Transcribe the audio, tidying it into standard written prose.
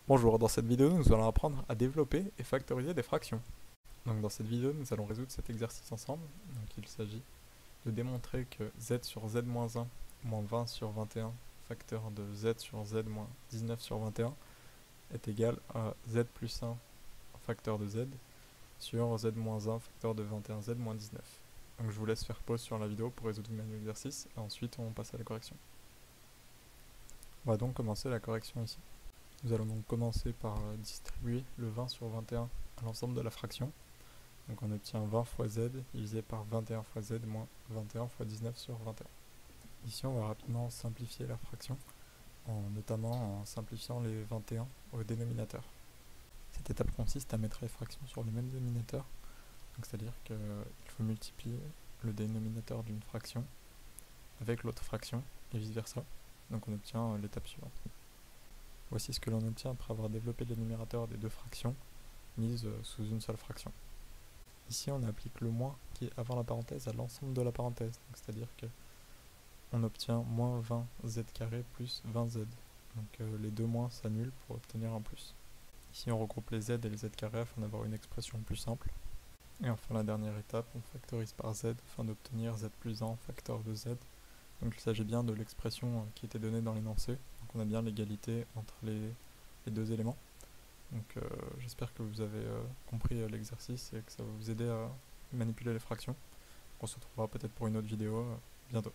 Bonjour, dans cette vidéo nous allons apprendre à développer et factoriser des fractions. Donc dans cette vidéo nous allons résoudre cet exercice ensemble. Donc il s'agit de démontrer que z sur z-1 moins 20 sur 21 facteur de z sur z moins 19 sur 21 est égal à z plus 1 facteur de z sur z moins 1 facteur de 21z moins 19. Donc je vous laisse faire pause sur la vidéo pour résoudre le même exercice et ensuite on passe à la correction. On va donc commencer la correction ici. Nous allons donc commencer par distribuer le 20 sur 21 à l'ensemble de la fraction. Donc on obtient 20 fois z divisé par 21 fois z moins 21 fois 19 sur 21. Ici on va rapidement simplifier la fraction, notamment en simplifiant les 21 au dénominateur. Cette étape consiste à mettre les fractions sur le même dénominateur, c'est-à-dire qu'il faut multiplier le dénominateur d'une fraction avec l'autre fraction et vice versa. Donc on obtient l'étape suivante. Voici ce que l'on obtient après avoir développé les numérateurs des deux fractions mises sous une seule fraction. Ici on applique le moins qui est avant la parenthèse à l'ensemble de la parenthèse, c'est-à-dire que on obtient moins 20z carré plus 20z. Donc les deux moins s'annulent pour obtenir un plus. Ici on regroupe les z et les z carrés afin d'avoir une expression plus simple. Et enfin la dernière étape, on factorise par z afin d'obtenir z plus 1 facteur de z. Donc il s'agit bien de l'expression qui était donnée dans l'énoncé. Donc on a bien l'égalité entre les deux éléments. Donc j'espère que vous avez compris l'exercice et que ça va vous aider à manipuler les fractions. On se retrouvera peut-être pour une autre vidéo bientôt.